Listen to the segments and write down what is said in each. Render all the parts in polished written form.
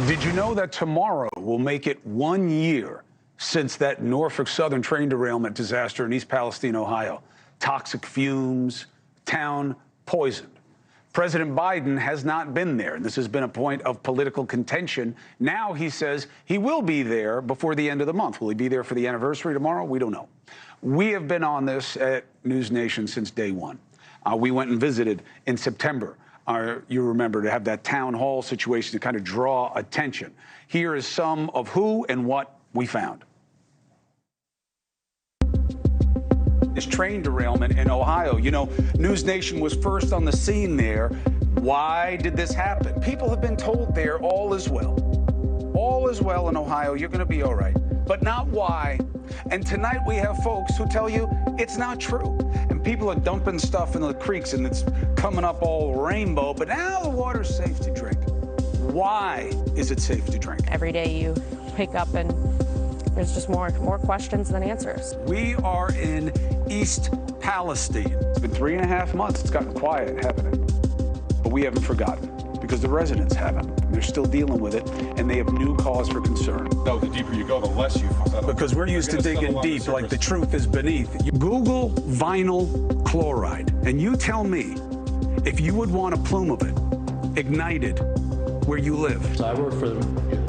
Did you know that tomorrow will make it 1 year since that Norfolk Southern train derailment disaster in East Palestine, Ohio? Toxic fumes, town poisoned. President Biden has not been there. This has been a point of political contention. Now he says he will be there before the end of the month. Will he be there for the anniversary tomorrow? We don't know. We have been on this at NewsNation since day one. We went and visited in September. You remember, to have that town hall situation to kind of draw attention. Here is some of who and what we found. This train derailment in Ohio. You know, NewsNation was first on the scene there. Why did this happen? People have been told there all is well. All is well in Ohio. You're going to be all right. But not why. And tonight we have folks who tell you it's not true. And people are dumping stuff in the creeks and it's coming up all rainbow. But now the water's safe to drink. Why is it safe to drink? Every day you wake up and there's just more questions than answers. We are in East Palestine. It's been 3.5 months. It's gotten quiet, hasn't it? But we haven't forgotten, because the residents haven't. They're still dealing with it, and they have new cause for concern. No, the deeper you go, the less you settle. Because we're used to digging deep, like the truth is beneath. You Google vinyl chloride, and you tell me if you would want a plume of it ignited where you live. So I work for the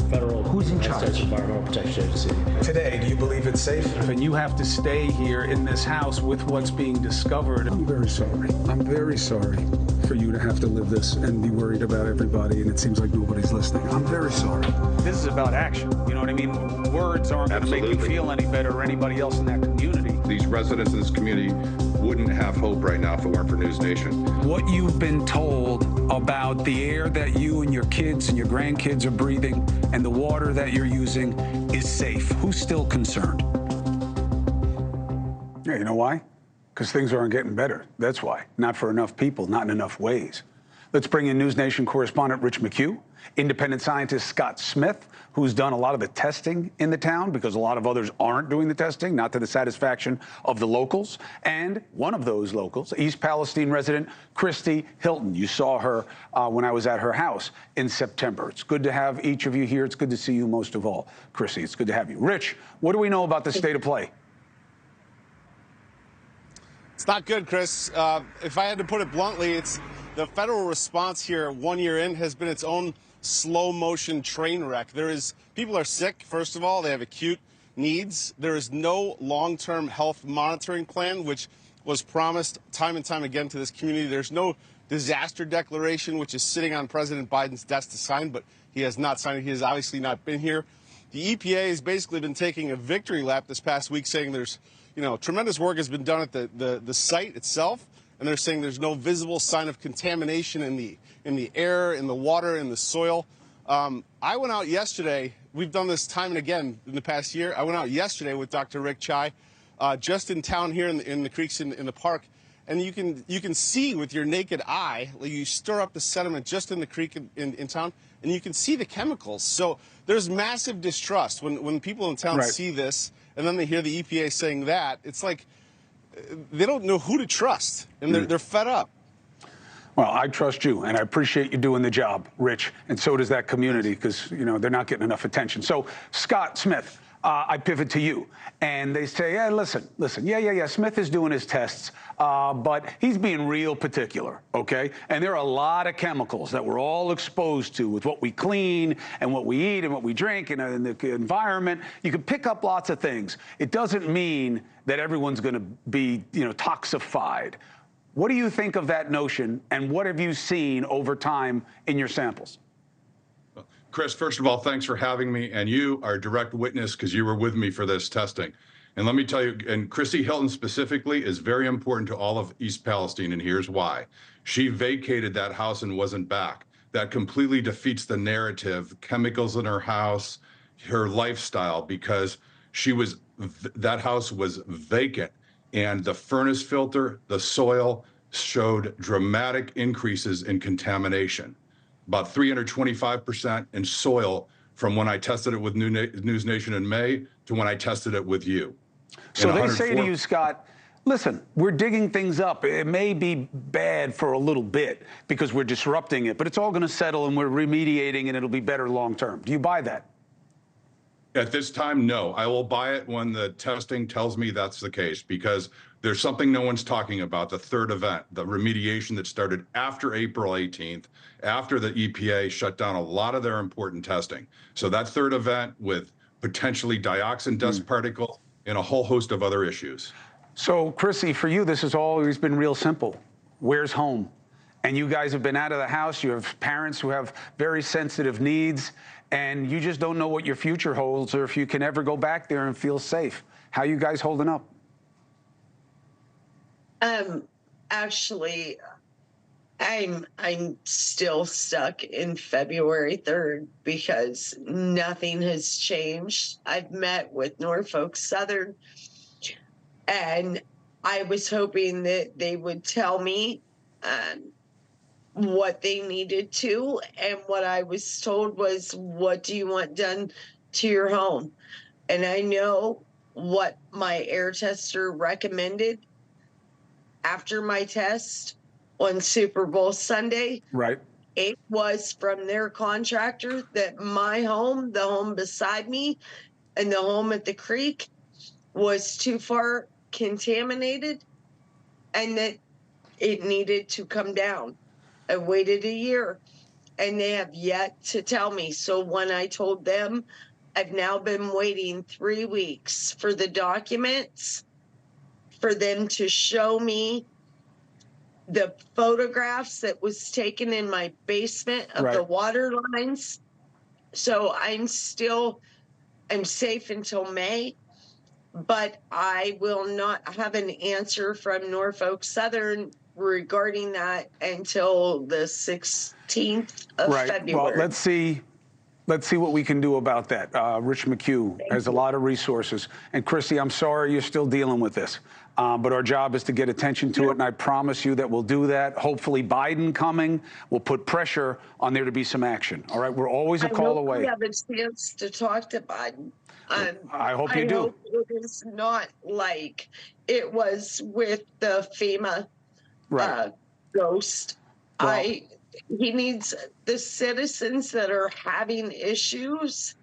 federal Who's in charge? States Environmental Protection Agency. Today, do you believe it's safe? And you have to stay here in this house with what's being discovered. I'm very sorry. I'm very sorry for you to have to live this and be worried about everybody, and it seems like nobody's listening. I'm very sorry. This is about action. You know what I mean? Words aren't going to make you feel any better or anybody else in that community. These residents in this community wouldn't have hope right now if it weren't for NewsNation. What you've been told about the air that you and your kids and your grandkids are breathing and the water that you're using is safe. Who's still concerned? Yeah, you know why? Because things aren't getting better. That's why. Not for enough people, not in enough ways. Let's bring in NewsNation Correspondent Rich McHugh, independent scientist Scott Smith, who's done a lot of the testing in the town because a lot of others aren't doing the testing, not to the satisfaction of the locals. And one of those locals, East Palestine resident Krissy Hylton. You saw her when I was at her house in September. It's good to have each of you here. It's good to see you most of all. Krissy, it's good to have you. Rich, what do we know about the state of play? It's not good, Chris. If I had to put it bluntly, it's the federal response here 1 year in has been its own slow motion train wreck. People are sick, first of all. They have acute needs. There is no long-term health monitoring plan, which was promised time and time again to this community. There's no disaster declaration, which is sitting on President Biden's desk to sign, but he has not signed it. He has obviously not been here. The EPA has basically been taking a victory lap this past week, saying there's, tremendous work has been done at the site itself, and they're saying there's no visible sign of contamination in the air, in the water, in the soil. I went out yesterday. We've done this time and again in the past year. I went out yesterday with Dr. Rick Chai, just in town here in the creeks in the park, and you can see with your naked eye, like you stir up the sediment just in the creek in town, and you can see the chemicals. So there's massive distrust when people in town see this, and then they hear the EPA saying that. It's like they don't know who to trust, and they're fed up. Well, I trust you, and I appreciate you doing the job, Rich, and so does that community, because, they're not getting enough attention. So, Scott Smith, I pivot to you, and they say, yeah, listen, yeah, Smith is doing his tests, but he's being real particular, okay? And there are a lot of chemicals that we're all exposed to with what we clean and what we eat and what we drink and in the environment. You can pick up lots of things. It doesn't mean that everyone's going to be, toxified. What do you think of that notion, and what have you seen over time in your samples? Chris, first of all, thanks for having me, and you are a direct witness because you were with me for this testing. And let me tell you, and Krissy Hylton specifically is very important to all of East Palestine, and here's why. She vacated that house and wasn't back. That completely defeats the narrative, chemicals in her house, her lifestyle, because that house was vacant. And the furnace filter, the soil, showed dramatic increases in contamination, about 325% in soil from when I tested it with NewsNation in May to when I tested it with you. So they say to you, Scott, Listen, we're digging things up. It may be bad for a little bit because we're disrupting it, but it's all going to settle and we're remediating and it'll be better long term. Do you buy that? At this time, no. I will buy it when the testing tells me that's the case, because there's something no one's talking about, the third event, the remediation that started after April 18th, after the EPA shut down a lot of their important testing. So that third event with potentially dioxin dust particles and a whole host of other issues. So, Krissy, for you, this has always been real simple. Where's home? And you guys have been out of the house. You have parents who have very sensitive needs, and you just don't know what your future holds or if you can ever go back there and feel safe. How are you guys holding up? Actually, I'm still stuck in February 3rd because nothing has changed. I've met with Norfolk Southern, and I was hoping that they would tell me what they needed to, and what I was told was, what do you want done to your home? And I know what my air tester recommended after my test on Super Bowl Sunday. Right. It was from their contractor that my home, the home beside me, and the home at the creek was too far contaminated and that it needed to come down. I waited a year and they have yet to tell me. So when I told them, I've now been waiting 3 weeks for the documents, for them to show me the photographs that was taken in my basement of the water lines. So I'm safe until May, but I will not have an answer from Norfolk Southern regarding that until the 16th of February. Well, let's see what we can do about that. Rich McHugh has a lot of resources. And Krissy, I'm sorry you're still dealing with this. But our job is to get attention to it, and I promise you that we'll do that. Hopefully Biden coming will put pressure on there to be some action. All right, we're always a call away. I hope we have a chance to talk to Biden. I hope you do. I hope it is not like it was with the FEMA ghost. Well, he needs the citizens that are having issues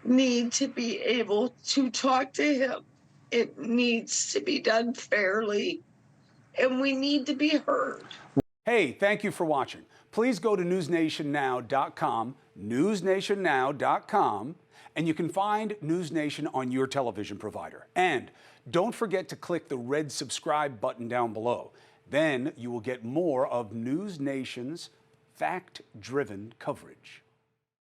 need to be able to talk to him. It needs to be done fairly, and we need to be heard. Hey, thank you for watching. Please go to newsnationnow.com, newsnationnow.com, and you can find News Nation on your television provider. And don't forget to click the red subscribe button down below. Then you will get more of News Nation's fact-driven coverage.